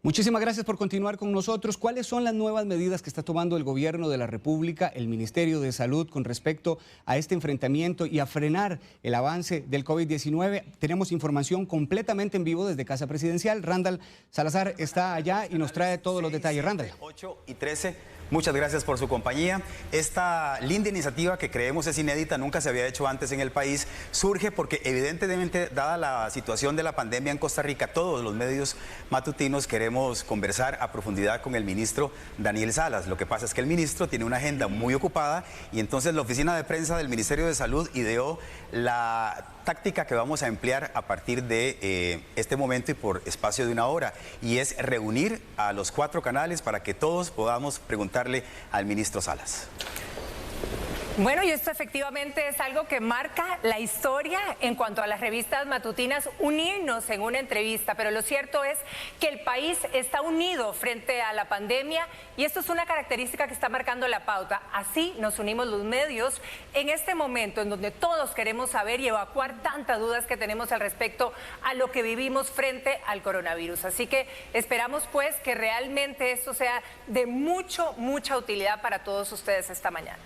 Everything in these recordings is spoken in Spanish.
Muchísimas gracias por continuar con nosotros. ¿Cuáles son las nuevas medidas que está tomando el Gobierno de la República, el Ministerio de Salud, con respecto a este enfrentamiento y a frenar el avance del COVID-19? Tenemos información completamente en vivo desde Casa Presidencial. Randall Salazar está allá y nos trae todos los detalles. Randall. 8 y 13. Muchas gracias por su compañía. Esta linda iniciativa que creemos es inédita, nunca se había hecho antes en el país, surge porque evidentemente, dada la situación de la pandemia en Costa Rica, todos los medios matutinos queremos conversar a profundidad con el ministro Daniel Salas. Lo que pasa es que el ministro tiene una agenda muy ocupada y entonces la oficina de prensa del Ministerio de Salud ideó la táctica que vamos a emplear a partir de este momento y por espacio de 1 hora, y es reunir a los 4 canales para que todos podamos preguntarle al ministro Salas. Bueno, y esto efectivamente es algo que marca la historia en cuanto a las revistas matutinas, unirnos en una entrevista, pero lo cierto es que el país está unido frente a la pandemia y esto es una característica que está marcando la pauta. Así nos unimos los medios en este momento en donde todos queremos saber y evacuar tantas dudas que tenemos al respecto a lo que vivimos frente al coronavirus. Así que esperamos pues que realmente esto sea de mucha utilidad para todos ustedes esta mañana.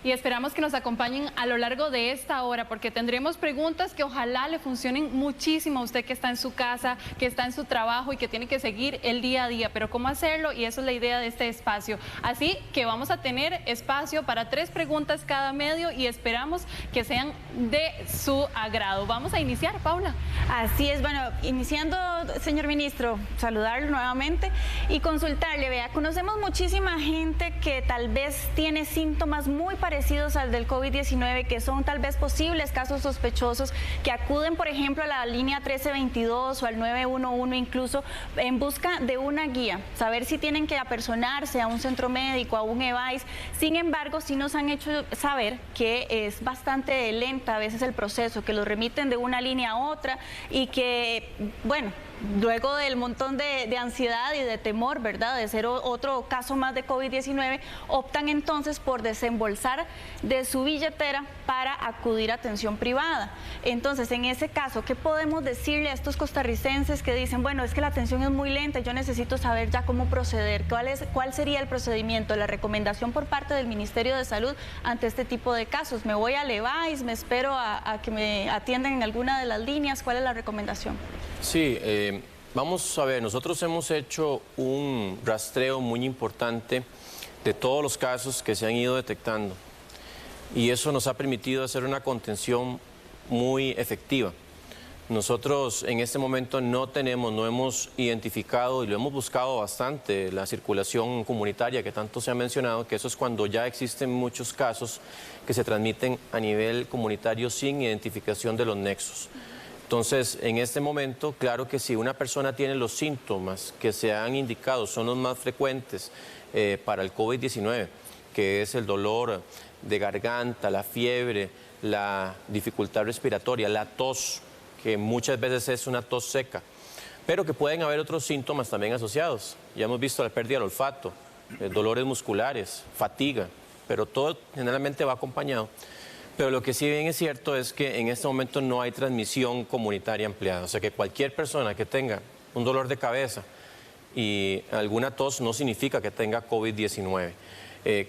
Y esperamos que nos acompañen a lo largo de esta hora porque tendremos preguntas que ojalá le funcionen muchísimo a usted que está en su casa, que está en su trabajo y que tiene que seguir el día a día. Pero cómo hacerlo, y eso es la idea de este espacio. Así que vamos a tener espacio para 3 preguntas cada medio y esperamos que sean de su agrado. Vamos a iniciar, Paula. Así es, bueno, iniciando, señor ministro, saludarlo nuevamente y consultarle. Vea, conocemos muchísima gente que tal vez tiene síntomas muy parecidos al del COVID-19, que son tal vez posibles casos sospechosos, que acuden, por ejemplo, a la línea 1322 o al 911 incluso en busca de una guía, saber si tienen que apersonarse a un centro médico, a un EVAIS. Sin embargo, sí nos han hecho saber que es bastante lenta a veces el proceso, que los remiten de una línea a otra y que, bueno, luego del montón de ansiedad y de temor, ¿verdad?, de ser otro caso más de COVID-19, optan entonces por desembolsar de su billetera para acudir a atención privada. Entonces, en ese caso, ¿qué podemos decirle a estos costarricenses que dicen, bueno, es que la atención es muy lenta, yo necesito saber ya cómo proceder? ¿Cuál sería el procedimiento, la recomendación por parte del Ministerio de Salud ante este tipo de casos? ¿Me voy al EVAIS? ¿Me espero a que me atiendan en alguna de las líneas? ¿Cuál es la recomendación? Sí, vamos a ver, nosotros hemos hecho un rastreo muy importante de todos los casos que se han ido detectando y eso nos ha permitido hacer una contención muy efectiva. Nosotros en este momento no hemos identificado y lo hemos buscado bastante la circulación comunitaria que tanto se ha mencionado, que eso es cuando ya existen muchos casos que se transmiten a nivel comunitario sin identificación de los nexos. Entonces, en este momento, claro que si una persona tiene los síntomas que se han indicado, son los más frecuentes para el COVID-19, que es el dolor de garganta, la fiebre, la dificultad respiratoria, la tos, que muchas veces es una tos seca, pero que pueden haber otros síntomas también asociados. Ya hemos visto la pérdida del olfato, dolores musculares, fatiga, pero todo generalmente va acompañado. Pero lo que sí bien es cierto es que en este momento no hay transmisión comunitaria ampliada. O sea que cualquier persona que tenga un dolor de cabeza y alguna tos no significa que tenga COVID-19.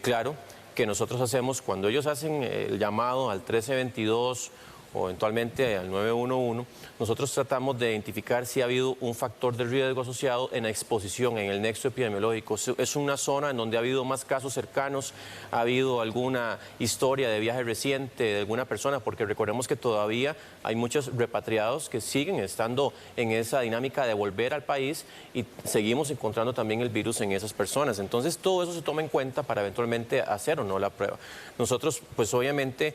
Claro que nosotros hacemos, cuando ellos hacen el llamado al 1322 o eventualmente al 911, nosotros tratamos de identificar si ha habido un factor de riesgo asociado en la exposición, en el nexo epidemiológico. Es una zona en donde ha habido más casos cercanos, ha habido alguna historia de viaje reciente de alguna persona, porque recordemos que todavía hay muchos repatriados que siguen estando en esa dinámica de volver al país y seguimos encontrando también el virus en esas personas. Entonces todo eso se toma en cuenta para eventualmente hacer o no la prueba. Nosotros, pues obviamente,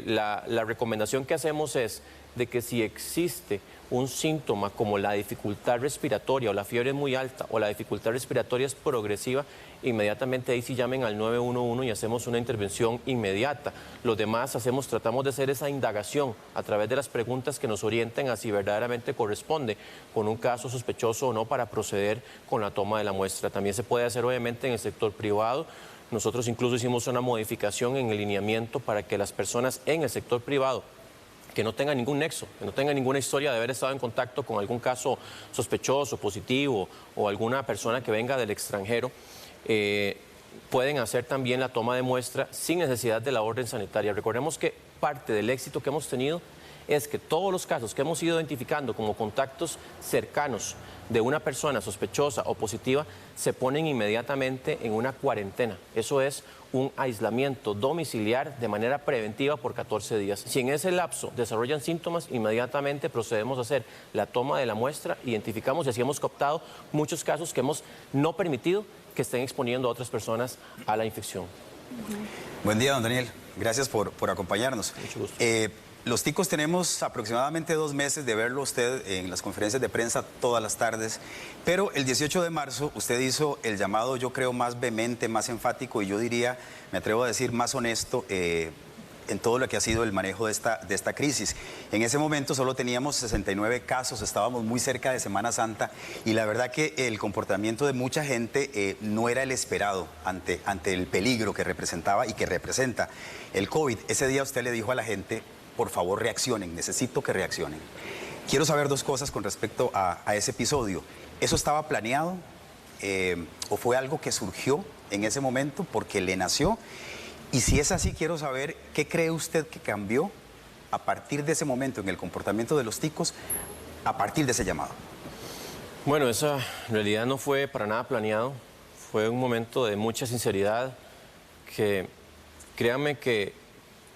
la recomendación que hacemos es de que si existe un síntoma como la dificultad respiratoria o la fiebre muy alta o la dificultad respiratoria es progresiva, inmediatamente ahí sí llamen al 911 y hacemos una intervención inmediata. Los demás tratamos de hacer esa indagación a través de las preguntas que nos orienten a si verdaderamente corresponde con un caso sospechoso o no para proceder con la toma de la muestra. También se puede hacer obviamente en el sector privado. Nosotros incluso hicimos una modificación en el lineamiento para que las personas en el sector privado que no tenga ningún nexo, que no tenga ninguna historia de haber estado en contacto con algún caso sospechoso, positivo o alguna persona que venga del extranjero, pueden hacer también la toma de muestra sin necesidad de la orden sanitaria. Recordemos que parte del éxito que hemos tenido es que todos los casos que hemos ido identificando como contactos cercanos de una persona sospechosa o positiva se ponen inmediatamente en una cuarentena. Eso es un aislamiento domiciliar de manera preventiva por 14 días. Si en ese lapso desarrollan síntomas, inmediatamente procedemos a hacer la toma de la muestra, identificamos y así hemos cooptado muchos casos que hemos no permitido que estén exponiendo a otras personas a la infección. Buen día, don Daniel. Gracias por acompañarnos. Mucho gusto. Los ticos tenemos aproximadamente 2 meses de verlo usted en las conferencias de prensa todas las tardes, pero el 18 de marzo usted hizo el llamado, yo creo, más vehemente, más enfático y yo diría, me atrevo a decir, más honesto en todo lo que ha sido el manejo de esta crisis. En ese momento solo teníamos 69 casos, estábamos muy cerca de Semana Santa y la verdad que el comportamiento de mucha gente no era el esperado ante el peligro que representaba y que representa el COVID. Ese día usted le dijo a la gente, por favor reaccionen, necesito que reaccionen. Quiero saber 2 cosas con respecto a ese episodio. ¿Eso estaba planeado o fue algo que surgió en ese momento porque le nació? Y si es así, quiero saber qué cree usted que cambió a partir de ese momento en el comportamiento de los ticos, a partir de ese llamado. Bueno, esa en realidad no fue para nada planeado. Fue un momento de mucha sinceridad que, créanme que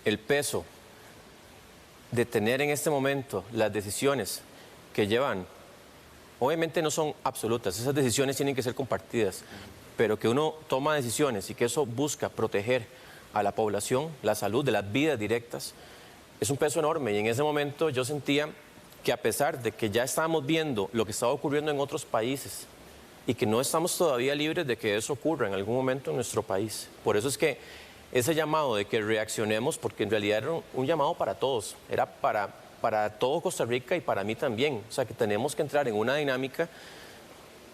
el peso de tener en este momento las decisiones que llevan, obviamente no son absolutas, esas decisiones tienen que ser compartidas, pero que uno toma decisiones y que eso busca proteger a la población, la salud de las vidas directas, es un peso enorme. Y en ese momento yo sentía que a pesar de que ya estábamos viendo lo que estaba ocurriendo en otros países y que no estamos todavía libres de que eso ocurra en algún momento en nuestro país, por eso es que ese llamado de que reaccionemos, porque en realidad era un llamado para todos, era para todo Costa Rica y para mí también. O sea, que tenemos que entrar en una dinámica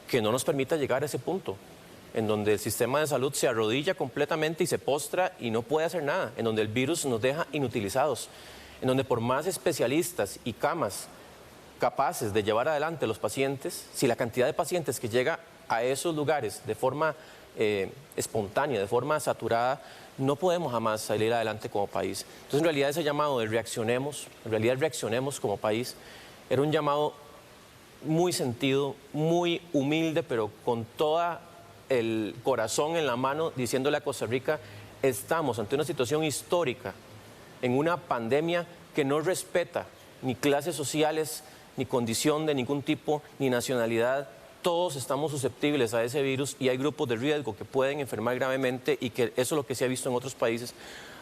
que no nos permita llegar a ese punto, en donde el sistema de salud se arrodilla completamente y se postra y no puede hacer nada, en donde el virus nos deja inutilizados, en donde por más especialistas y camas capaces de llevar adelante a los pacientes, si la cantidad de pacientes que llega a esos lugares de forma espontánea, de forma saturada, no podemos jamás salir adelante como país. Entonces, en realidad, ese llamado de reaccionemos, en realidad reaccionemos como país, era un llamado muy sentido, muy humilde, pero con todo el corazón en la mano, diciéndole a Costa Rica, estamos ante una situación histórica, en una pandemia que no respeta ni clases sociales, ni condición de ningún tipo, ni nacionalidad. Todos estamos susceptibles a ese virus y hay grupos de riesgo que pueden enfermar gravemente y que eso es lo que se ha visto en otros países.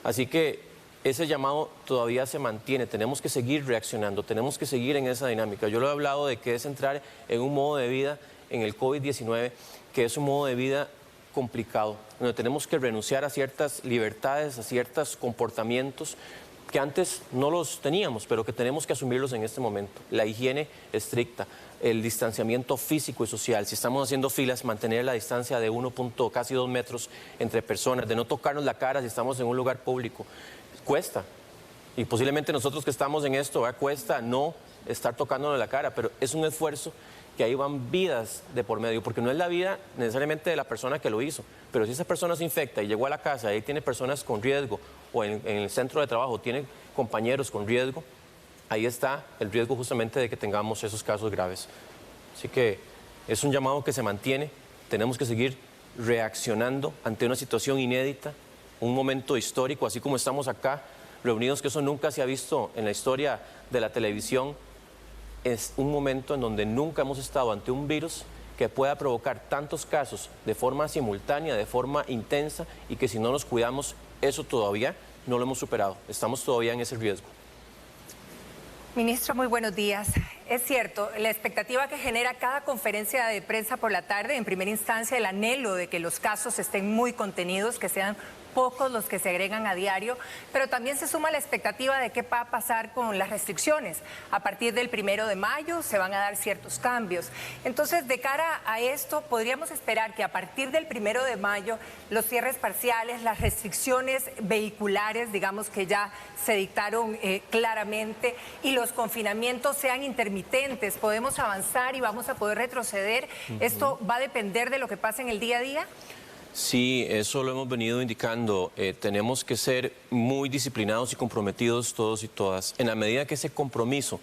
Así que ese llamado todavía se mantiene, tenemos que seguir reaccionando, tenemos que seguir en esa dinámica. Yo lo he hablado de que es entrar en un modo de vida en el COVID-19, que es un modo de vida complicado, donde tenemos que renunciar a ciertas libertades, a ciertos comportamientos que antes no los teníamos, pero que tenemos que asumirlos en este momento. La higiene estricta, el distanciamiento físico y social. Si estamos haciendo filas, mantener la distancia de casi 2 metros entre personas, de no tocarnos la cara si estamos en un lugar público. Cuesta. Y posiblemente nosotros que estamos en esto, cuesta no estar tocándonos la cara, pero es un esfuerzo que ahí van vidas de por medio, porque no es la vida necesariamente de la persona que lo hizo, pero si esa persona se infecta y llegó a la casa y ahí tiene personas con riesgo, o en el centro de trabajo tiene compañeros con riesgo, ahí está el riesgo justamente de que tengamos esos casos graves. Así que es un llamado que se mantiene, tenemos que seguir reaccionando ante una situación inédita, un momento histórico, así como estamos acá reunidos, que eso nunca se ha visto en la historia de la televisión. Es un momento en donde nunca hemos estado ante un virus que pueda provocar tantos casos de forma simultánea, de forma intensa, y que si no nos cuidamos, eso todavía no lo hemos superado. Estamos todavía en ese riesgo. Ministro, muy buenos días. Es cierto, la expectativa que genera cada conferencia de prensa por la tarde, en primera instancia el anhelo de que los casos estén muy contenidos, que sean pocos los que se agregan a diario, pero también se suma la expectativa de qué va a pasar con las restricciones. A partir del 1 de mayo se van a dar ciertos cambios. Entonces, de cara a esto, podríamos esperar que a partir del 1 de mayo los cierres parciales, las restricciones vehiculares, digamos que ya se dictaron claramente, y los confinamientos sean intermitentes. ¿Podemos avanzar y vamos a poder retroceder? ¿Esto va a depender de lo que pase en el día a día? Sí, eso lo hemos venido indicando. Tenemos que ser muy disciplinados y comprometidos todos y todas. En la medida que ese compromiso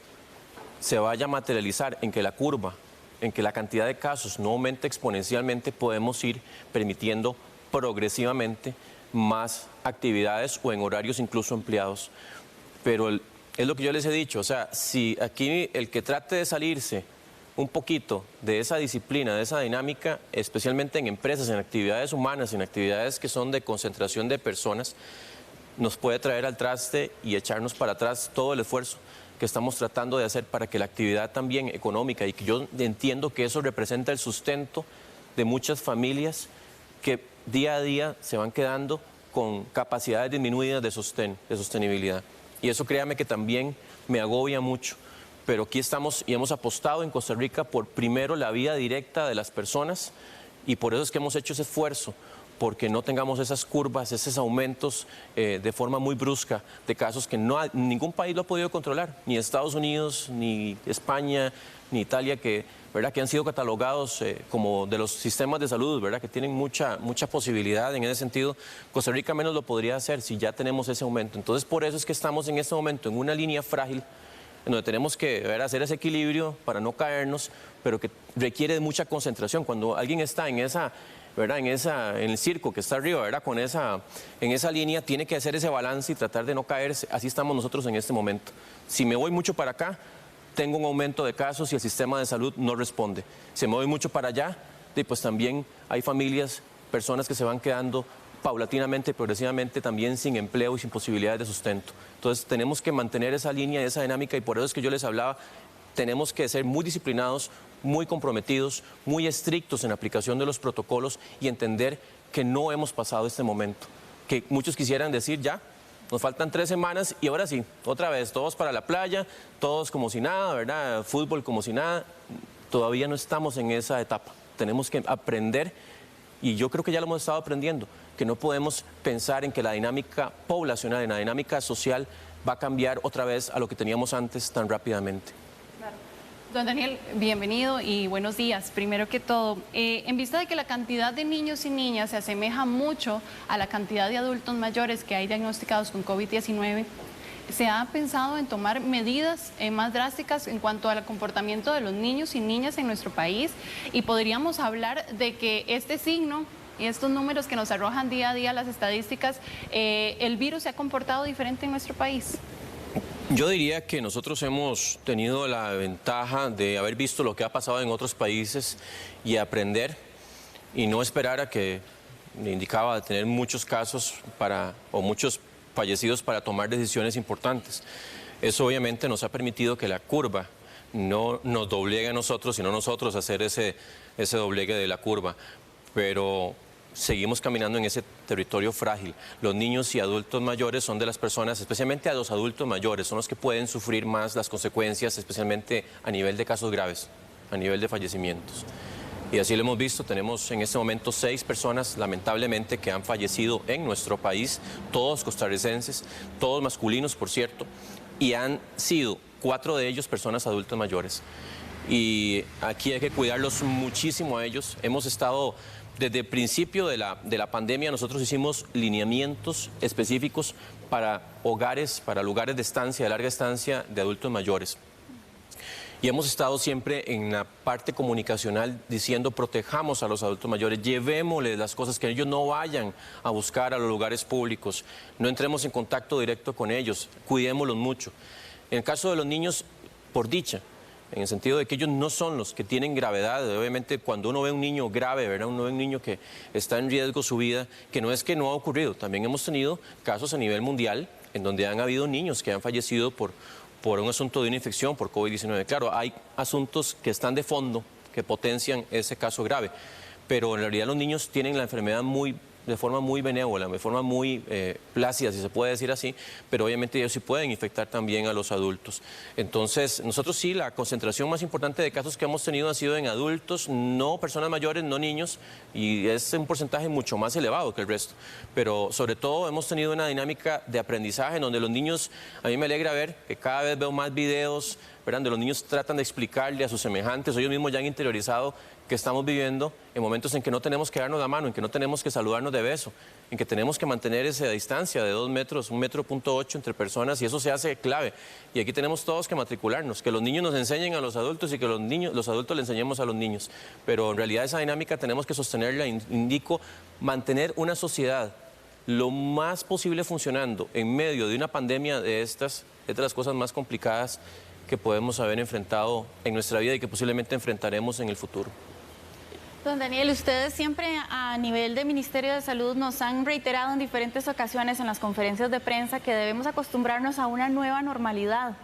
se vaya a materializar en que la curva, en que la cantidad de casos no aumente exponencialmente, podemos ir permitiendo progresivamente más actividades o en horarios incluso ampliados. Pero es lo que yo les he dicho, o sea, si aquí el que trate de salirse un poquito de esa disciplina, de esa dinámica, especialmente en empresas, en actividades humanas, en actividades que son de concentración de personas, nos puede traer al traste y echarnos para atrás todo el esfuerzo que estamos tratando de hacer para que la actividad también económica, y que yo entiendo que eso representa el sustento de muchas familias que día a día se van quedando con capacidades disminuidas de sostenibilidad. Y eso, créame, que también me agobia mucho. Pero aquí estamos y hemos apostado en Costa Rica por primero la vida directa de las personas, y por eso es que hemos hecho ese esfuerzo, porque no tengamos esas curvas, esos aumentos de forma muy brusca de casos que ningún país lo ha podido controlar, ni Estados Unidos, ni España, ni Italia, ¿verdad?, que han sido catalogados como de los sistemas de salud, ¿verdad?, que tienen mucha posibilidad en ese sentido. Costa Rica menos lo podría hacer si ya tenemos ese aumento. Entonces, por eso es que estamos en este momento en una línea frágil, en donde tenemos que hacer ese equilibrio para no caernos, pero que requiere de mucha concentración. Cuando alguien está en esa, ¿verdad?, en el circo que está arriba, ¿verdad?, en esa línea, tiene que hacer ese balance y tratar de no caerse. Así estamos nosotros en este momento. Si me voy mucho para acá, tengo un aumento de casos y el sistema de salud no responde. Si me voy mucho para allá, pues también hay familias, personas que se van quedando paulatinamente, progresivamente, también sin empleo y sin posibilidades de sustento. Entonces tenemos que mantener esa línea, esa dinámica, y por eso es que yo les hablaba, tenemos que ser muy disciplinados, muy comprometidos, muy estrictos en la aplicación de los protocolos, y entender que no hemos pasado este momento. Que muchos quisieran decir, ya, nos faltan 3 semanas y ahora sí, otra vez, todos para la playa, todos como si nada, ¿verdad?, fútbol como si nada. Todavía no estamos en esa etapa. Tenemos que aprender, y yo creo que ya lo hemos estado aprendiendo, que no podemos pensar en que la dinámica poblacional, en la dinámica social, va a cambiar otra vez a lo que teníamos antes tan rápidamente. Don Daniel, bienvenido y buenos días. Primero que todo, en vista de que la cantidad de niños y niñas se asemeja mucho a la cantidad de adultos mayores que hay diagnosticados con COVID-19, ¿se ha pensado en tomar medidas más drásticas en cuanto al comportamiento de los niños y niñas en nuestro país? Y podríamos hablar de que este signo y estos números que nos arrojan día a día las estadísticas, ¿el virus se ha comportado diferente en nuestro país? Yo diría que nosotros hemos tenido la ventaja de haber visto lo que ha pasado en otros países y aprender, y no esperar a que, me indicaba, de tener muchos casos o muchos fallecidos para tomar decisiones importantes. Eso obviamente nos ha permitido que la curva no nos doblegue a nosotros, sino nosotros hacer ese doblegue de la curva. Pero seguimos caminando en ese territorio frágil. Los niños y adultos mayores son de las personas, especialmente a los adultos mayores, son los que pueden sufrir más las consecuencias, especialmente a nivel de casos graves, a nivel de fallecimientos. Y así lo hemos visto, tenemos en este momento 6 personas, lamentablemente, que han fallecido en nuestro país, todos costarricenses, todos masculinos, por cierto, y han sido 4 de ellos personas adultas mayores. Y aquí hay que cuidarlos muchísimo a ellos. Hemos estado, desde el principio de la pandemia, nosotros hicimos lineamientos específicos para hogares, para lugares de estancia, de larga estancia de adultos mayores. Y hemos estado siempre en la parte comunicacional diciendo, protejamos a los adultos mayores, llevémosles las cosas, que ellos no vayan a buscar a los lugares públicos, no entremos en contacto directo con ellos, cuidémoslos mucho. En el caso de los niños, por dicha, en el sentido de que ellos no son los que tienen gravedad. Obviamente, cuando uno ve un niño grave, ¿verdad?, uno ve un niño que está en riesgo su vida, que no es que no ha ocurrido, también hemos tenido casos a nivel mundial en donde han habido niños que han fallecido por un asunto de una infección por COVID-19. Claro, hay asuntos que están de fondo, que potencian ese caso grave, pero en realidad los niños tienen la enfermedad muy de forma muy benévola, de forma muy plácida, si se puede decir así, pero obviamente ellos sí pueden infectar también a los adultos. Entonces, nosotros sí, la concentración más importante de casos que hemos tenido ha sido en adultos, no personas mayores, no niños, y es un porcentaje mucho más elevado que el resto. Pero sobre todo hemos tenido una dinámica de aprendizaje en donde los niños, a mí me alegra ver que cada vez veo más videos, ¿verdad?, donde los niños tratan de explicarle a sus semejantes, ellos mismos ya han interiorizado que estamos viviendo en momentos en que no tenemos que darnos la mano, en que no tenemos que saludarnos de beso, en que tenemos que mantener esa distancia de 2 metros, 1,8 metros entre personas, y eso se hace clave. Y aquí tenemos todos que matricularnos, que los niños nos enseñen a los adultos y que los adultos le enseñemos a los niños. Pero en realidad esa dinámica tenemos que sostenerla, indico, mantener una sociedad lo más posible funcionando en medio de una pandemia de estas, es de las cosas más complicadas que podemos haber enfrentado en nuestra vida y que posiblemente enfrentaremos en el futuro. Don Daniel, ustedes siempre a nivel de Ministerio de Salud nos han reiterado en diferentes ocasiones en las conferencias de prensa que debemos acostumbrarnos a una nueva normalidad.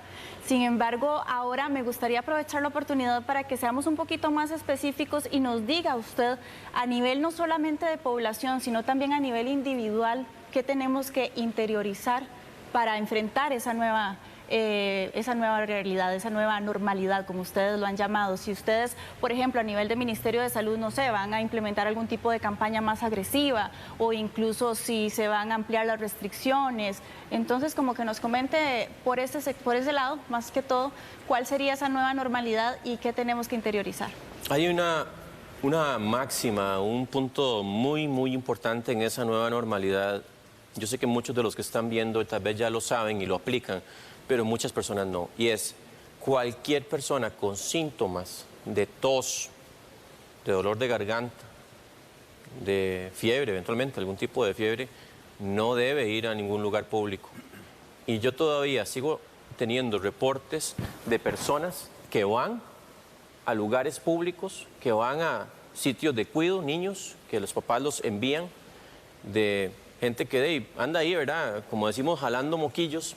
Sin embargo, ahora me gustaría aprovechar la oportunidad para que seamos un poquito más específicos y nos diga usted a nivel no solamente de población, sino también a nivel individual, qué tenemos que interiorizar para enfrentar esa nueva realidad, esa nueva normalidad, como ustedes lo han llamado. Si ustedes, por ejemplo, a nivel de Ministerio de Salud, no sé, van a implementar algún tipo de campaña más agresiva o incluso si se van a ampliar las restricciones. Entonces, como que nos comente por ese lado, más que todo, cuál sería esa nueva normalidad y qué tenemos que interiorizar. Hay una máxima, un punto muy, muy importante en esa nueva normalidad. Yo sé que muchos de los que están viendo tal vez ya lo saben y lo aplican, pero muchas personas no. Y es, cualquier persona con síntomas de tos, de dolor de garganta, de fiebre, eventualmente algún tipo de fiebre, no debe ir a ningún lugar público. Y yo todavía sigo teniendo reportes de personas que van a lugares públicos, que van a sitios de cuidado, niños, que los papás los envían, de gente que anda ahí, ¿verdad?, como decimos, jalando moquillos,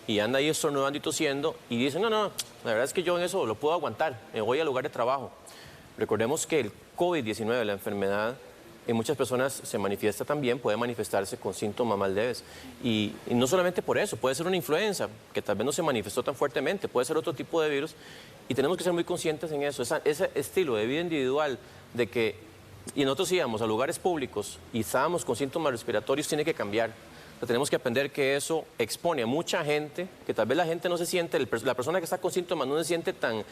y anda ahí estornudando y tosiendo, y dicen, no, la verdad es que yo en eso lo puedo aguantar, me voy al lugar de trabajo. Recordemos que el COVID-19, la enfermedad, en muchas personas se manifiesta también, puede manifestarse con síntomas más leves. Y no solamente por eso, puede ser una influenza, que tal vez no se manifestó tan fuertemente, puede ser otro tipo de virus, y tenemos que ser muy conscientes en eso. Ese estilo de vida individual de que, y nosotros íbamos a lugares públicos y estábamos con síntomas respiratorios, tiene que cambiar. Tenemos que aprender que eso expone a mucha gente, que tal vez la gente no se siente, la persona que está con síntomas no se siente tan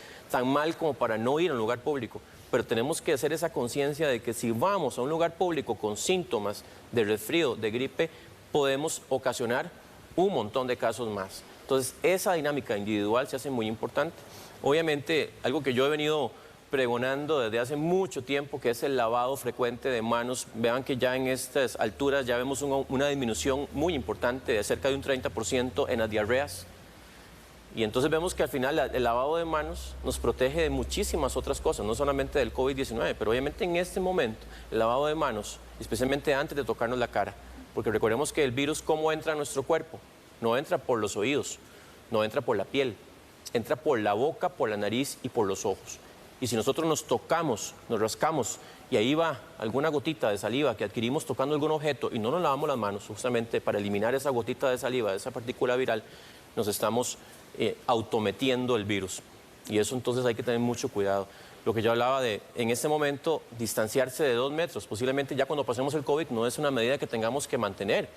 mal como para no ir a un lugar público, pero tenemos que hacer esa conciencia de que si vamos a un lugar público con síntomas de resfrío, de gripe, podemos ocasionar un montón de casos más. Entonces, esa dinámica individual se hace muy importante. Obviamente, algo que yo he venido pregonando desde hace mucho tiempo, que es el lavado frecuente de manos. Vean que ya en estas alturas ya vemos una disminución muy importante de cerca de un 30% en las diarreas. Y entonces vemos que al final el lavado de manos nos protege de muchísimas otras cosas, no solamente del COVID-19, pero obviamente en este momento el lavado de manos, especialmente antes de tocarnos la cara, porque recordemos que el virus, ¿cómo entra a nuestro cuerpo? No entra por los oídos, no entra por la piel, entra por la boca, por la nariz y por los ojos. Y si nosotros nos tocamos, nos rascamos y ahí va alguna gotita de saliva que adquirimos tocando algún objeto y no nos lavamos las manos justamente para eliminar esa gotita de saliva, esa partícula viral, nos estamos autometiendo el virus. Y eso entonces hay que tener mucho cuidado. Lo que yo hablaba de, en este momento, distanciarse de 2 metros. Posiblemente ya cuando pasemos el COVID no es una medida que tengamos que mantener,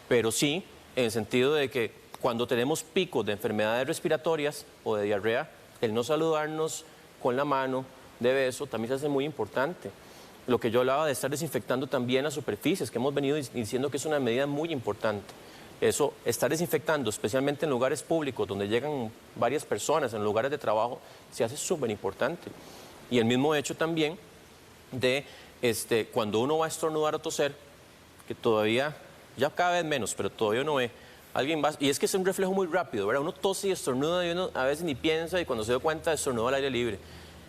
pero sí en el sentido de que cuando tenemos picos de enfermedades respiratorias o de diarrea, el no saludarnos con la mano de beso también se hace muy importante. Lo que yo hablaba de estar desinfectando también las superficies, que hemos venido diciendo que es una medida muy importante. Eso, estar desinfectando, especialmente en lugares públicos donde llegan varias personas, en lugares de trabajo, se hace súper importante. Y el mismo hecho también de cuando uno va a estornudar o toser, que todavía, ya cada vez menos, pero todavía uno ve, alguien va, y es que es un reflejo muy rápido, ¿verdad? Uno tose y estornuda y uno a veces ni piensa y cuando se da cuenta estornuda al aire libre.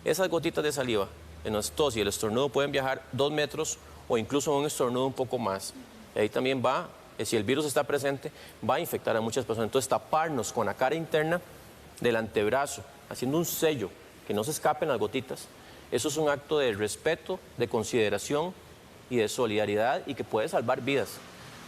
Esas gotitas de saliva en la tos y el estornudo pueden viajar 2 metros o incluso un estornudo un poco más. Y ahí también va, si el virus está presente, va a infectar a muchas personas. Entonces taparnos con la cara interna del antebrazo, haciendo un sello, que no se escapen las gotitas, eso es un acto de respeto, de consideración y de solidaridad y que puede salvar vidas.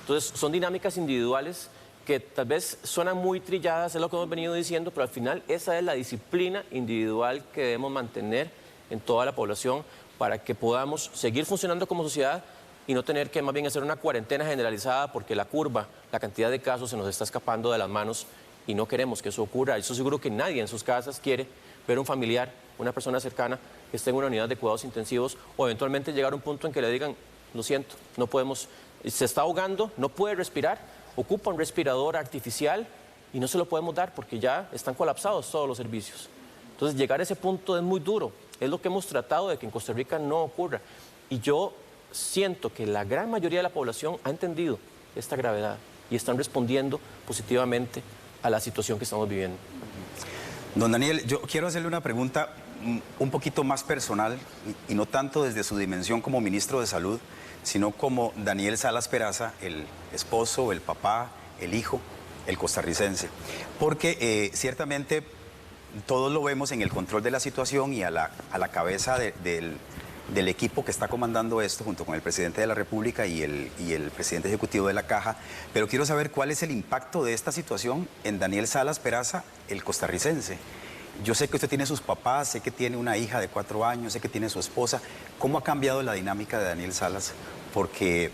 Entonces, son dinámicas individuales que tal vez suenan muy trilladas, es lo que hemos venido diciendo, pero al final esa es la disciplina individual que debemos mantener en toda la población para que podamos seguir funcionando como sociedad y no tener que más bien hacer una cuarentena generalizada porque la curva, la cantidad de casos se nos está escapando de las manos y no queremos que eso ocurra. Estoy seguro que nadie en sus casas quiere ver un familiar, una persona cercana que esté en una unidad de cuidados intensivos o eventualmente llegar a un punto en que le digan, lo siento, no podemos, se está ahogando, no puede respirar, ocupa un respirador artificial y no se lo podemos dar porque ya están colapsados todos los servicios. Entonces, llegar a ese punto es muy duro. Es lo que hemos tratado de que en Costa Rica no ocurra. Y yo siento que la gran mayoría de la población ha entendido esta gravedad y están respondiendo positivamente a la situación que estamos viviendo. Don Daniel, yo quiero hacerle una pregunta un poquito más personal y no tanto desde su dimensión como ministro de Salud, sino como Daniel Salas Peraza, el esposo, el papá, el hijo, el costarricense. Porque ciertamente todos lo vemos en el control de la situación y a la cabeza del equipo que está comandando esto, junto con el presidente de la República y el presidente ejecutivo de la Caja. Pero quiero saber cuál es el impacto de esta situación en Daniel Salas Peraza, el costarricense. Yo sé que usted tiene sus papás, sé que tiene una hija de 4 años, sé que tiene su esposa. ¿Cómo ha cambiado la dinámica de Daniel Salas? Porque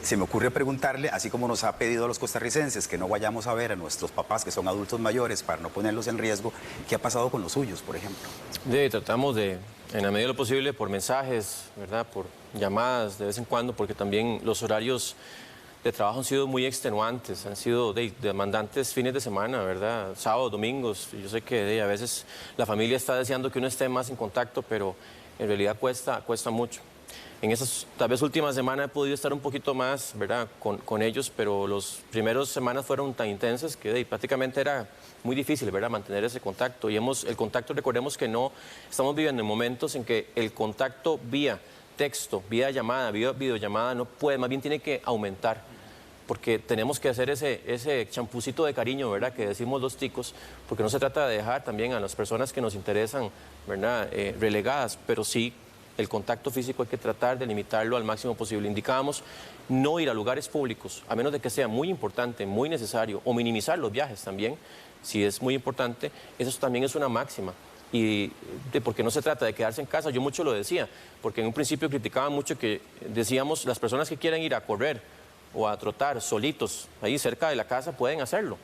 se me ocurre preguntarle, así como nos ha pedido a los costarricenses que no vayamos a ver a nuestros papás que son adultos mayores para no ponerlos en riesgo, ¿qué ha pasado con los suyos, por ejemplo? Tratamos de, en la medida de lo posible, por mensajes, ¿verdad? Por llamadas de vez en cuando, porque también los horarios de trabajo han sido muy extenuantes, han sido demandantes fines de semana, ¿verdad? Sábados, domingos. Yo sé que a veces la familia está deseando que uno esté más en contacto, pero en realidad cuesta mucho. En esas tal vez últimas semanas he podido estar un poquito más, ¿verdad? con ellos, pero las primeras semanas fueron tan intensas que prácticamente era muy difícil, ¿verdad? Mantener ese contacto. Y el contacto, recordemos que no estamos viviendo en momentos en que el contacto vía texto, vía llamada, vía videollamada no puede, más bien tiene que aumentar, porque tenemos que hacer ese champucito de cariño, ¿verdad? Que decimos los ticos, porque no se trata de dejar también a las personas que nos interesan, ¿verdad? Relegadas, pero sí el contacto físico hay que tratar de limitarlo al máximo posible. Indicábamos no ir a lugares públicos, a menos de que sea muy importante, muy necesario, o minimizar los viajes también, si es muy importante. Eso también es una máxima. Y porque no se trata de quedarse en casa, yo mucho lo decía, porque en un principio criticaban mucho que decíamos las personas que quieren ir a correr o a trotar solitos ahí cerca de la casa pueden hacerlo.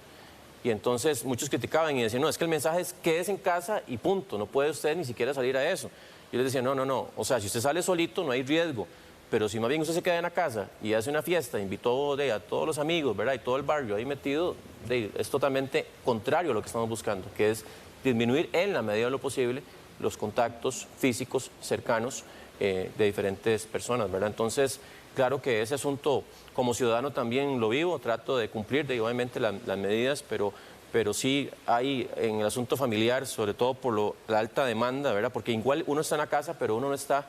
Y entonces muchos criticaban y decían, no, es que el mensaje es quédese en casa y punto, no puede usted ni siquiera salir a eso. Yo les decía, no, o sea, si usted sale solito no hay riesgo, pero si más bien usted se queda en la casa y hace una fiesta, invitó a todos los amigos, ¿verdad? Y todo el barrio ahí metido, es totalmente contrario a lo que estamos buscando, que es disminuir en la medida de lo posible los contactos físicos cercanos de diferentes personas, ¿verdad? Entonces, claro que ese asunto como ciudadano también lo vivo, trato de cumplir obviamente las medidas, pero sí hay en el asunto familiar, sobre todo por la alta demanda, ¿verdad? Porque igual uno está en la casa, pero uno no está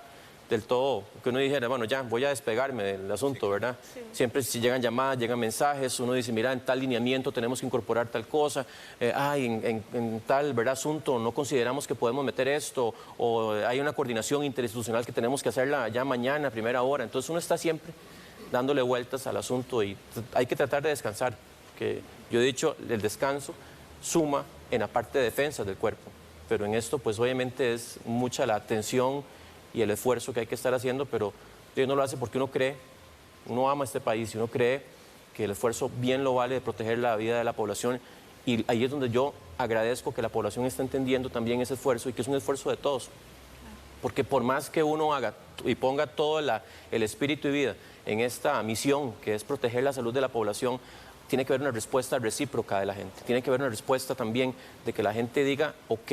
del todo, que uno dijera, bueno, ya voy a despegarme del asunto, ¿verdad? Sí. Siempre si llegan llamadas, llegan mensajes, uno dice, mira, en tal lineamiento tenemos que incorporar tal cosa, en tal, ¿verdad? Asunto no consideramos que podemos meter esto, o hay una coordinación interinstitucional que tenemos que hacerla ya mañana, a primera hora. Entonces uno está siempre dándole vueltas al asunto y hay que tratar de descansar, que yo he dicho, el descanso suma en la parte de defensa del cuerpo, pero en esto pues obviamente es mucha la atención y el esfuerzo que hay que estar haciendo, pero uno lo hace porque uno cree, uno ama este país y uno cree que el esfuerzo bien lo vale de proteger la vida de la población, y ahí es donde yo agradezco que la población esté entendiendo también ese esfuerzo y que es un esfuerzo de todos, porque por más que uno haga y ponga todo el espíritu y vida en esta misión que es proteger la salud de la población, tiene que haber una respuesta recíproca de la gente, tiene que haber una respuesta también de que la gente diga, ok,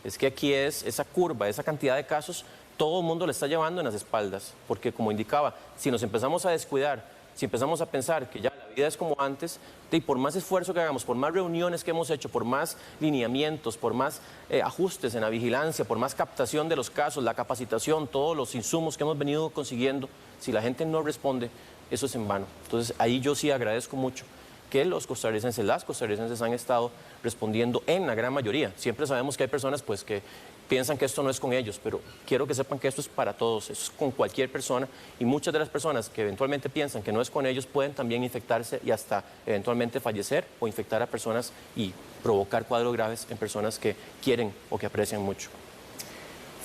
es que aquí es esa curva, esa cantidad de casos, todo el mundo le está llevando en las espaldas, porque como indicaba, si nos empezamos a descuidar, si empezamos a pensar que ya la vida es como antes, y por más esfuerzo que hagamos, por más reuniones que hemos hecho, por más lineamientos, por más ajustes en la vigilancia, por más captación de los casos, la capacitación, todos los insumos que hemos venido consiguiendo, si la gente no responde, eso es en vano. Entonces ahí yo sí agradezco mucho que los costarricenses, las costarricenses han estado respondiendo en la gran mayoría. Siempre sabemos que hay personas pues que piensan que esto no es con ellos, pero quiero que sepan que esto es para todos, esto es con cualquier persona, y muchas de las personas que eventualmente piensan que no es con ellos pueden también infectarse y hasta eventualmente fallecer o infectar a personas y provocar cuadros graves en personas que quieren o que aprecian mucho.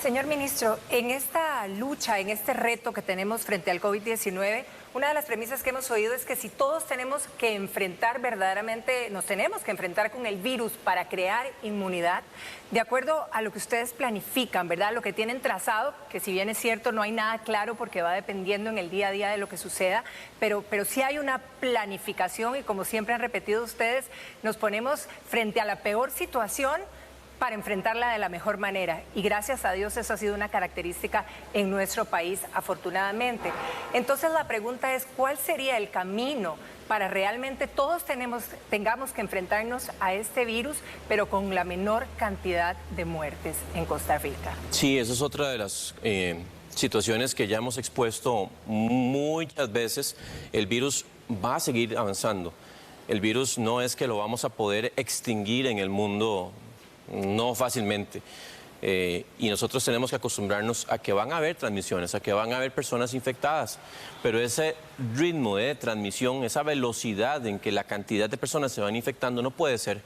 Señor ministro, en esta lucha, en este reto que tenemos frente al COVID-19, una de las premisas que hemos oído es que si todos tenemos que enfrentar verdaderamente, nos tenemos que enfrentar con el virus para crear inmunidad, de acuerdo a lo que ustedes planifican, ¿verdad? Lo que tienen trazado, que si bien es cierto no hay nada claro porque va dependiendo en el día a día de lo que suceda, pero sí hay una planificación y como siempre han repetido ustedes, nos ponemos frente a la peor situación para enfrentarla de la mejor manera. Y gracias a Dios eso ha sido una característica en nuestro país, afortunadamente. Entonces la pregunta es, ¿cuál sería el camino para realmente todos tengamos que enfrentarnos a este virus, pero con la menor cantidad de muertes en Costa Rica? Sí, esa es otra de las situaciones que ya hemos expuesto muchas veces. El virus va a seguir avanzando. El virus no es que lo vamos a poder extinguir en el mundo, no fácilmente. Y nosotros tenemos que acostumbrarnos a que van a haber transmisiones, a que van a haber personas infectadas, pero ese ritmo de transmisión, esa velocidad en que la cantidad de personas se van infectando no puede ser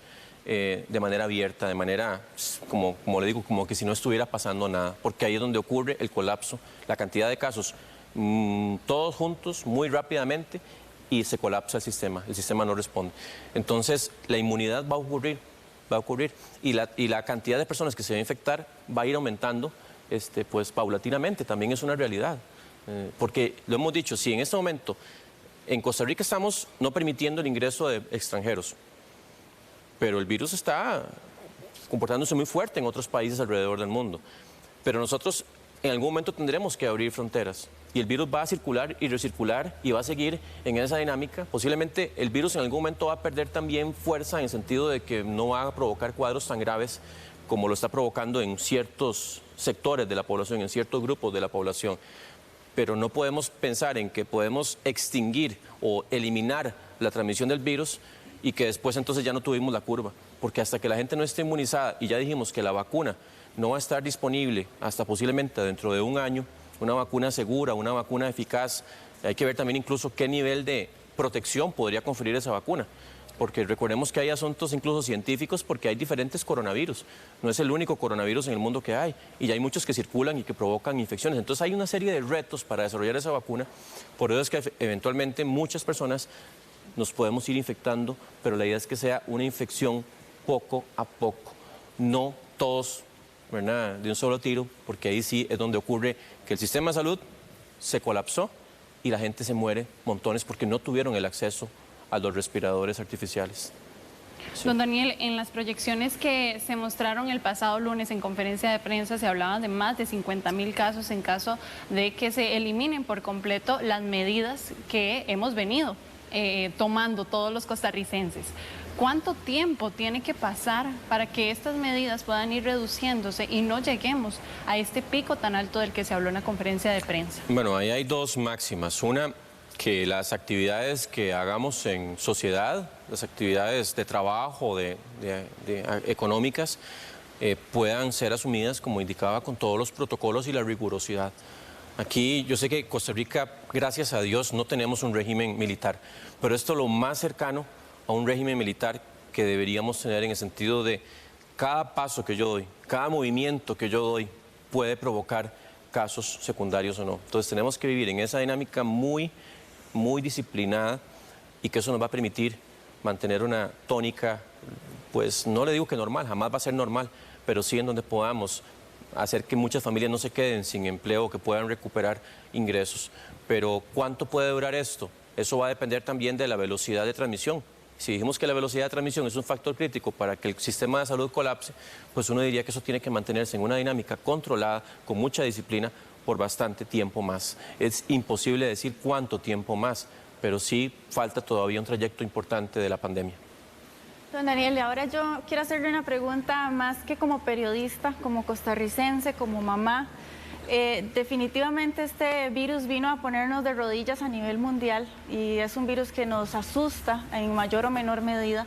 de manera abierta, de manera, como le digo, como que si no estuviera pasando nada, porque ahí es donde ocurre el colapso, la cantidad de casos, todos juntos, muy rápidamente, y se colapsa el sistema no responde. Entonces, la inmunidad va a ocurrir y la cantidad de personas que se va a infectar va a ir aumentando pues paulatinamente, también es una realidad, porque lo hemos dicho, si en este momento en Costa Rica estamos no permitiendo el ingreso de extranjeros, pero el virus está comportándose muy fuerte en otros países alrededor del mundo, pero nosotros en algún momento tendremos que abrir fronteras y el virus va a circular y recircular y va a seguir en esa dinámica. Posiblemente el virus en algún momento va a perder también fuerza en el sentido de que no va a provocar cuadros tan graves como lo está provocando en ciertos sectores de la población, en ciertos grupos de la población. Pero no podemos pensar en que podemos extinguir o eliminar la transmisión del virus y que después entonces ya no tuvimos la curva, porque hasta que la gente no esté inmunizada y ya dijimos que la vacuna no va a estar disponible hasta posiblemente dentro de un año, una vacuna segura, una vacuna eficaz. Hay que ver también incluso qué nivel de protección podría conferir esa vacuna, porque recordemos que hay asuntos incluso científicos porque hay diferentes coronavirus. No es el único coronavirus en el mundo que hay y ya hay muchos que circulan y que provocan infecciones. Entonces hay una serie de retos para desarrollar esa vacuna. Por eso es que eventualmente muchas personas nos podemos ir infectando, pero la idea es que sea una infección poco a poco, no todos, ¿verdad?, de un solo tiro, porque ahí sí es donde ocurre que el sistema de salud se colapsó y la gente se muere montones porque no tuvieron el acceso a los respiradores artificiales. Sí. Don Daniel, en las proyecciones que se mostraron el pasado lunes en conferencia de prensa se hablaban de más de 50.000 casos en caso de que se eliminen por completo las medidas que hemos venido tomando todos los costarricenses. ¿Cuánto tiempo tiene que pasar para que estas medidas puedan ir reduciéndose y no lleguemos a este pico tan alto del que se habló en la conferencia de prensa? Bueno, ahí hay dos máximas. Una, que las actividades que hagamos en sociedad, las actividades de trabajo, económicas, puedan ser asumidas, como indicaba, con todos los protocolos y la rigurosidad. Aquí yo sé que Costa Rica, gracias a Dios, no tenemos un régimen militar, pero esto es lo más cercano a un régimen militar que deberíamos tener en el sentido de cada paso que yo doy, cada movimiento que yo doy puede provocar casos secundarios o no. Entonces tenemos que vivir en esa dinámica muy disciplinada y que eso nos va a permitir mantener una tónica, pues no le digo que normal, jamás va a ser normal, pero sí en donde podamos hacer que muchas familias no se queden sin empleo, que puedan recuperar ingresos. Pero ¿cuánto puede durar esto? Eso va a depender también de la velocidad de transmisión. Si dijimos que la velocidad de transmisión es un factor crítico para que el sistema de salud colapse, pues uno diría que eso tiene que mantenerse en una dinámica controlada, con mucha disciplina, por bastante tiempo más. Es imposible decir cuánto tiempo más, pero sí falta todavía un trayecto importante de la pandemia. Don Daniel, ahora yo quiero hacerle una pregunta más que como periodista, como costarricense, como mamá. Definitivamente este virus vino a ponernos de rodillas a nivel mundial y es un virus que nos asusta en mayor o menor medida.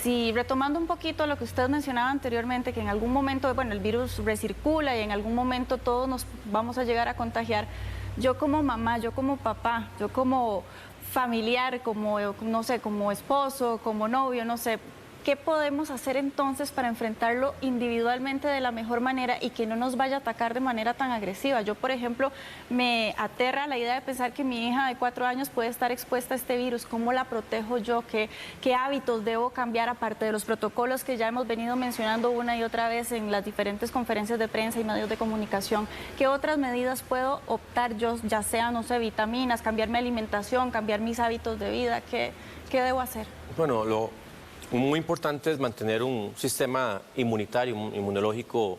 si retomando un poquito lo que usted mencionaba anteriormente, que en algún momento, bueno, el virus recircula y en algún momento todos nos vamos a llegar a contagiar, yo como mamá, yo como papá, yo como familiar, como, no sé, como esposo, como novio, no sé, ¿qué podemos hacer entonces para enfrentarlo individualmente de la mejor manera y que no nos vaya a atacar de manera tan agresiva? Yo, por ejemplo, me aterra la idea de pensar que mi hija de 4 años puede estar expuesta a este virus. ¿Cómo la protejo yo? ¿Qué hábitos debo cambiar aparte de los protocolos que ya hemos venido mencionando una y otra vez en las diferentes conferencias de prensa y medios de comunicación? ¿Qué otras medidas puedo optar yo, ya sea, no sé, vitaminas, cambiar mi alimentación, cambiar mis hábitos de vida? ¿Qué debo hacer? Bueno, muy importante es mantener un sistema inmunitario, inmunológico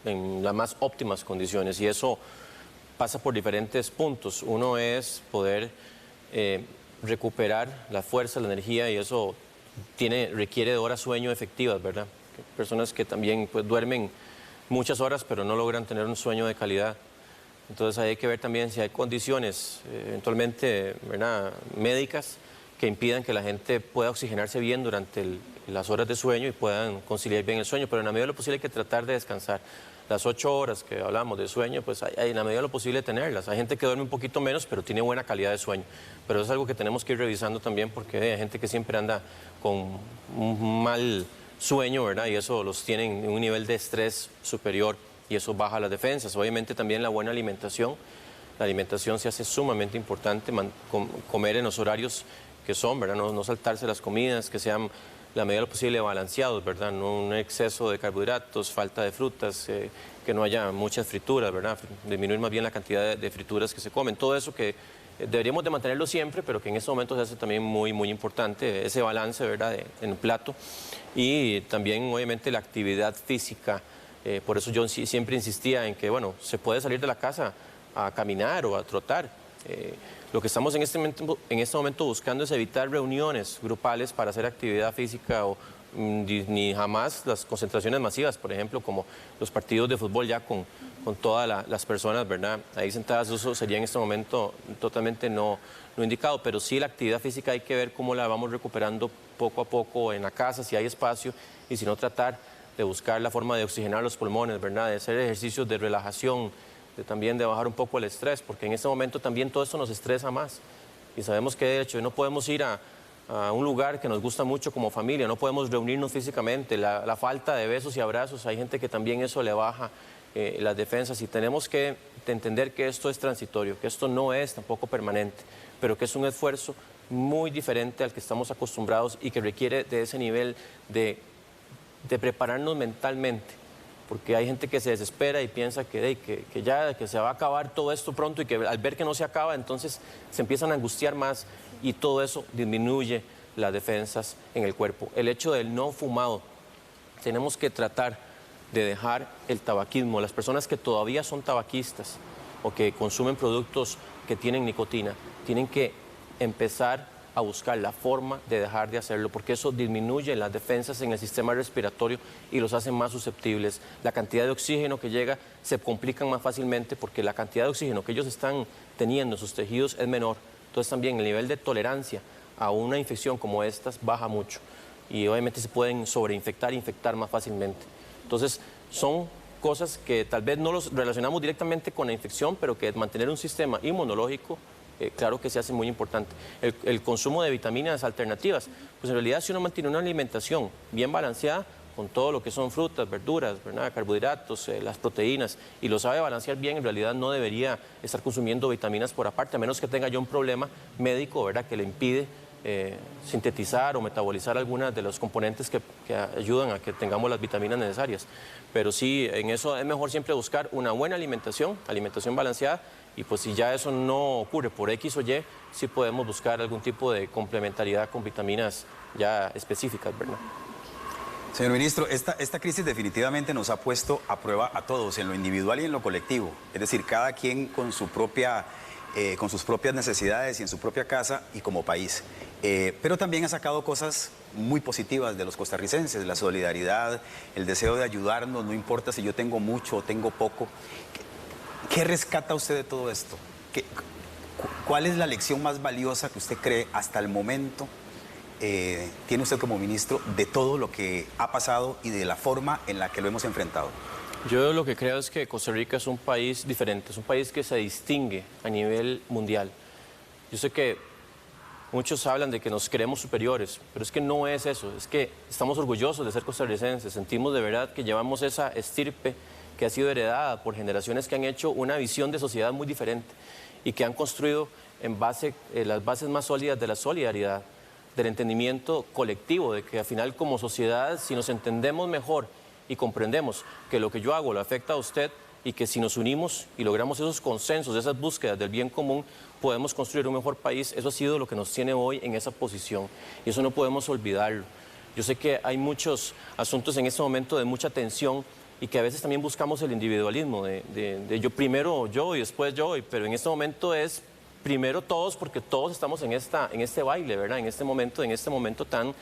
en las más óptimas condiciones, y eso pasa por diferentes puntos. Uno es poder recuperar la fuerza, la energía, y eso requiere de horas sueño efectivas, ¿verdad? Personas que también pues, duermen muchas horas pero no logran tener un sueño de calidad. Entonces hay que ver también si hay condiciones eventualmente, ¿verdad?, médicas que impidan que la gente pueda oxigenarse bien durante las horas de sueño y puedan conciliar bien el sueño, pero en la medida de lo posible hay que tratar de descansar. Las 8 horas que hablamos de sueño, pues en la medida de lo posible tenerlas. Hay gente que duerme un poquito menos, pero tiene buena calidad de sueño. Pero es algo que tenemos que ir revisando también, porque hay gente que siempre anda con un mal sueño, ¿verdad? Y eso los tiene en un nivel de estrés superior y eso baja las defensas. Obviamente también la buena alimentación. La alimentación se hace sumamente importante, comer en los horarios que son, ¿verdad? No saltarse las comidas, que sean la medida de lo posible balanceados, ¿verdad? No un exceso de carbohidratos, falta de frutas, que no haya muchas frituras, ¿verdad? Disminuir más bien la cantidad de frituras que se comen. Todo eso que deberíamos de mantenerlo siempre, pero que en este momento se hace también muy, muy importante, ese balance, ¿verdad?, en el plato. Y también, obviamente, la actividad física. Por eso yo siempre insistía en que, bueno, se puede salir de la casa a caminar o a trotar. Lo que estamos en este momento buscando es evitar reuniones grupales para hacer actividad física ni jamás las concentraciones masivas, por ejemplo, como los partidos de fútbol ya con todas las personas, ¿verdad?, ahí sentadas. Eso sería en este momento totalmente no indicado, pero sí la actividad física hay que ver cómo la vamos recuperando poco a poco en la casa, si hay espacio, y si no, tratar de buscar la forma de oxigenar los pulmones, ¿verdad?, de hacer ejercicios de relajación, también de bajar un poco el estrés, porque en este momento también todo esto nos estresa más. Y sabemos que de hecho no podemos ir a un lugar que nos gusta mucho como familia, no podemos reunirnos físicamente, la falta de besos y abrazos, hay gente que también eso le baja las defensas, y tenemos que entender que esto es transitorio, que esto no es tampoco permanente, pero que es un esfuerzo muy diferente al que estamos acostumbrados y que requiere de ese nivel de prepararnos mentalmente. Porque hay gente que se desespera y piensa que se va a acabar todo esto pronto, y que al ver que no se acaba, entonces se empiezan a angustiar más, y todo eso disminuye las defensas en el cuerpo. El hecho del no fumado, tenemos que tratar de dejar el tabaquismo. Las personas que todavía son tabaquistas o que consumen productos que tienen nicotina, tienen que empezar a buscar la forma de dejar de hacerlo, porque eso disminuye las defensas en el sistema respiratorio y los hace más susceptibles. La cantidad de oxígeno que llega se complican más fácilmente, porque la cantidad de oxígeno que ellos están teniendo en sus tejidos es menor. Entonces también el nivel de tolerancia a una infección como estas baja mucho, y obviamente se pueden sobreinfectar e infectar más fácilmente. Entonces son cosas que tal vez no los relacionamos directamente con la infección, pero que mantener un sistema inmunológico, claro que se hace muy importante. El consumo de vitaminas alternativas, pues en realidad si uno mantiene una alimentación bien balanceada, con todo lo que son frutas, verduras, ¿verdad?, carbohidratos, las proteínas, y lo sabe balancear bien, en realidad no debería estar consumiendo vitaminas por aparte, a menos que tenga yo un problema médico, ¿verdad?, que le impide sintetizar o metabolizar algunas de los componentes que ayudan a que tengamos las vitaminas necesarias. Pero sí, en eso es mejor siempre buscar una buena alimentación balanceada, y pues si ya eso no ocurre por X o Y, sí podemos buscar algún tipo de complementariedad con vitaminas ya específicas, ¿verdad? Señor ministro, esta crisis definitivamente nos ha puesto a prueba a todos, en lo individual y en lo colectivo. Es decir, cada quien con sus propias necesidades y en su propia casa y como país. Pero también ha sacado cosas muy positivas de los costarricenses, la solidaridad, el deseo de ayudarnos, no importa si yo tengo mucho o tengo poco. ¿Qué rescata usted de todo esto? ¿Cuál es la lección más valiosa que usted cree hasta el momento tiene usted como ministro de todo lo que ha pasado y de la forma en la que lo hemos enfrentado? Yo lo que creo es que Costa Rica es un país diferente, es un país que se distingue a nivel mundial. Yo sé que muchos hablan de que nos creemos superiores, pero es que no es eso, es que estamos orgullosos de ser costarricenses, sentimos de verdad que llevamos esa estirpe que ha sido heredada por generaciones que han hecho una visión de sociedad muy diferente y que han construido las bases más sólidas de la solidaridad, del entendimiento colectivo, de que al final como sociedad, si nos entendemos mejor y comprendemos que lo que yo hago lo afecta a usted y que si nos unimos y logramos esos consensos, esas búsquedas del bien común, podemos construir un mejor país. Eso ha sido lo que nos tiene hoy en esa posición y eso no podemos olvidarlo. Yo sé que hay muchos asuntos en este momento de mucha tensión y que a veces también buscamos el individualismo, de yo primero yo y después yo, pero en este momento es primero todos porque todos estamos en este baile, ¿verdad? En este momento tan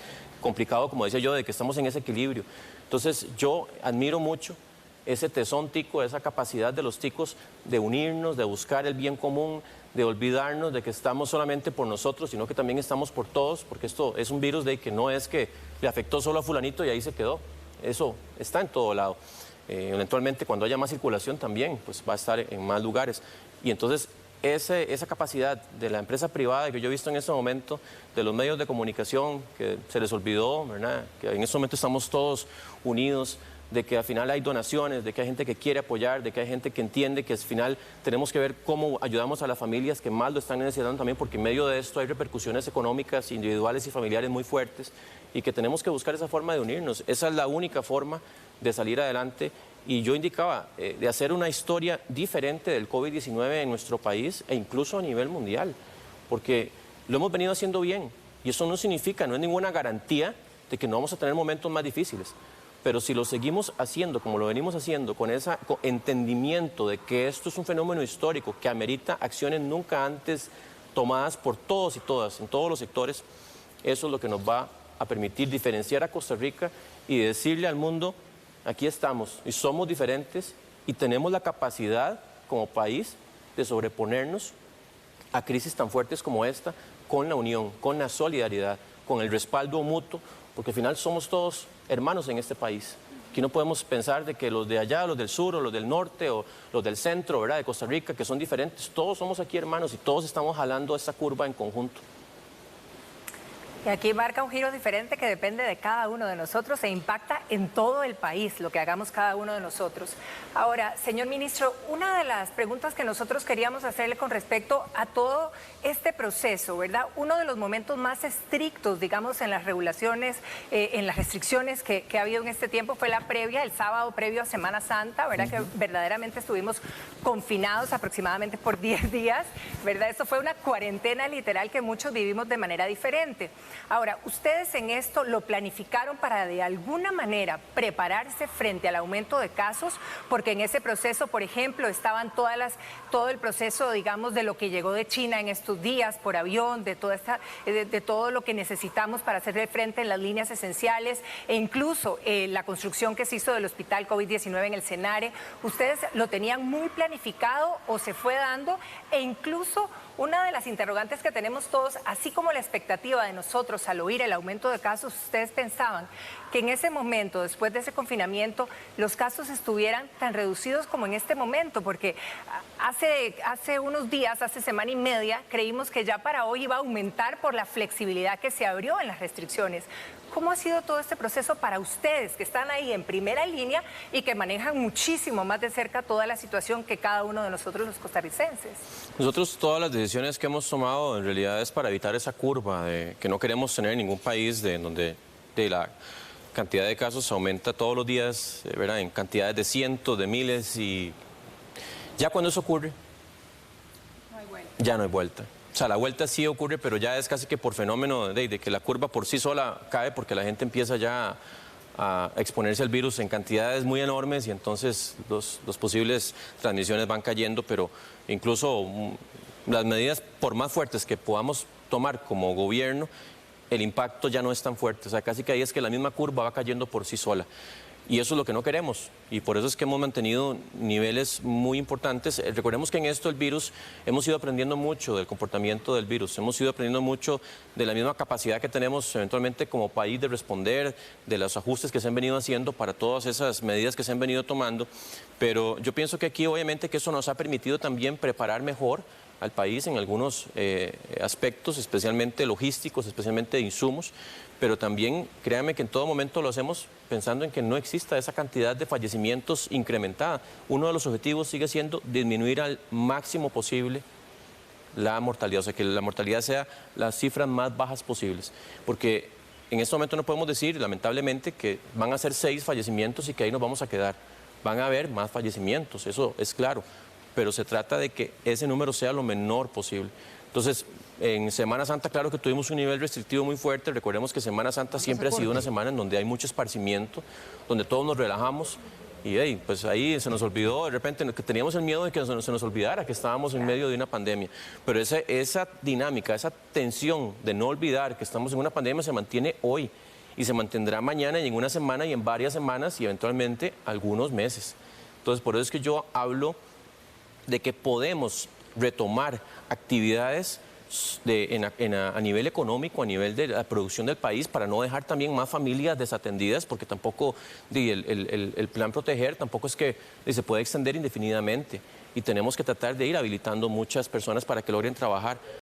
complicado, como decía yo, de que estamos en ese equilibrio. Entonces yo admiro mucho ese tesón tico, esa capacidad de los ticos de unirnos, de buscar el bien común, de olvidarnos de que estamos solamente por nosotros, sino que también estamos por todos, porque esto es un virus de que no es que le afectó solo a fulanito y ahí se quedó. Eso está en todo lado. Eventualmente, cuando haya más circulación también, pues va a estar en más lugares. Y entonces, esa capacidad de la empresa privada que yo he visto en este momento, de los medios de comunicación, que se les olvidó, ¿verdad? Que en este momento estamos todos unidos, de que al final hay donaciones, de que hay gente que quiere apoyar, de que hay gente que entiende que al final tenemos que ver cómo ayudamos a las familias que más lo están necesitando también, porque en medio de esto hay repercusiones económicas, individuales y familiares muy fuertes y que tenemos que buscar esa forma de unirnos. Esa es la única forma de salir adelante. Y yo indicaba de hacer una historia diferente del COVID-19 en nuestro país e incluso a nivel mundial, porque lo hemos venido haciendo bien y eso no significa, no es ninguna garantía de que no vamos a tener momentos más difíciles. Pero si lo seguimos haciendo como lo venimos haciendo, con ese entendimiento de que esto es un fenómeno histórico que amerita acciones nunca antes tomadas por todos y todas, en todos los sectores, eso es lo que nos va a permitir diferenciar a Costa Rica y decirle al mundo, aquí estamos y somos diferentes y tenemos la capacidad como país de sobreponernos a crisis tan fuertes como esta con la unión, con la solidaridad, con el respaldo mutuo, porque al final somos todos hermanos en este país. Aquí no podemos pensar de que los de allá, los del sur o los del norte o los del centro, ¿verdad?, de Costa Rica, que son diferentes. Todos somos aquí hermanos y todos estamos jalando esta curva en conjunto. Y aquí marca un giro diferente que depende de cada uno de nosotros e impacta en todo el país lo que hagamos cada uno de nosotros. Ahora, señor ministro, una de las preguntas que nosotros queríamos hacerle con respecto a todo este proceso, ¿verdad? Uno de los momentos más estrictos, digamos, en las regulaciones, en las restricciones que ha habido en este tiempo fue la previa, el sábado previo a Semana Santa, ¿verdad? Que verdaderamente estuvimos confinados aproximadamente por 10 días, ¿verdad? Esto fue una cuarentena literal que muchos vivimos de manera diferente. Ahora, ustedes en esto lo planificaron para de alguna manera prepararse frente al aumento de casos, porque en ese proceso, por ejemplo, estaban todo el proceso, digamos, de lo que llegó de China en estos días por avión, de todo lo que necesitamos para hacerle frente en las líneas esenciales e incluso la construcción que se hizo del hospital COVID-19 en el Senare. ¿Ustedes lo tenían muy planificado o se fue dando? E incluso una de las interrogantes que tenemos todos, así como la expectativa de nosotros al oír el aumento de casos, ustedes pensaban que en ese momento, después de ese confinamiento, los casos estuvieran tan reducidos como en este momento, porque hace unos días, hace semana y media, creímos que ya para hoy iba a aumentar por la flexibilidad que se abrió en las restricciones. ¿Cómo ha sido todo este proceso para ustedes que están ahí en primera línea y que manejan muchísimo más de cerca toda la situación que cada uno de nosotros los costarricenses? Nosotros todas las decisiones que hemos tomado en realidad es para evitar esa curva de que no queremos tener ningún país donde la cantidad de casos aumenta todos los días, ¿verdad?, en cantidades de cientos, de miles, y ya cuando eso ocurre, ya no hay vuelta. O sea, la vuelta sí ocurre, pero ya es casi que por fenómeno de que la curva por sí sola cae porque la gente empieza ya a exponerse al virus en cantidades muy enormes y entonces los posibles transmisiones van cayendo, pero incluso las medidas, por más fuertes que podamos tomar como gobierno, el impacto ya no es tan fuerte. O sea, casi que ahí es que la misma curva va cayendo por sí sola. Y eso es lo que no queremos, y por eso es que hemos mantenido niveles muy importantes. Recordemos que en esto el virus, hemos ido aprendiendo mucho del comportamiento del virus, hemos ido aprendiendo mucho de la misma capacidad que tenemos eventualmente como país de responder, de los ajustes que se han venido haciendo para todas esas medidas que se han venido tomando. Pero yo pienso que aquí obviamente que eso nos ha permitido también preparar mejor al país en algunos aspectos, especialmente logísticos, especialmente de insumos, pero también créanme que en todo momento lo hacemos pensando en que no exista esa cantidad de fallecimientos incrementada. Uno de los objetivos sigue siendo disminuir al máximo posible la mortalidad, o sea, que la mortalidad sea las cifras más bajas posibles, porque en este momento no podemos decir, lamentablemente, que van a ser 6 fallecimientos y que ahí nos vamos a quedar. Van a haber más fallecimientos, eso es claro, pero se trata de que ese número sea lo menor posible. Entonces, en Semana Santa, claro que tuvimos un nivel restrictivo muy fuerte. Recordemos que Semana Santa siempre ha sido una semana en donde hay mucho esparcimiento, donde todos nos relajamos. Y pues ahí se nos olvidó, de repente, que teníamos el miedo de que se nos olvidara que estábamos en medio de una pandemia. Pero esa dinámica, esa tensión de no olvidar que estamos en una pandemia se mantiene hoy y se mantendrá mañana y en una semana y en varias semanas y eventualmente algunos meses. Entonces, por eso es que yo hablo de que podemos retomar actividades a nivel económico, a nivel de la producción del país, para no dejar también más familias desatendidas, porque tampoco el plan Proteger tampoco es que se puede extender indefinidamente y tenemos que tratar de ir habilitando muchas personas para que logren trabajar.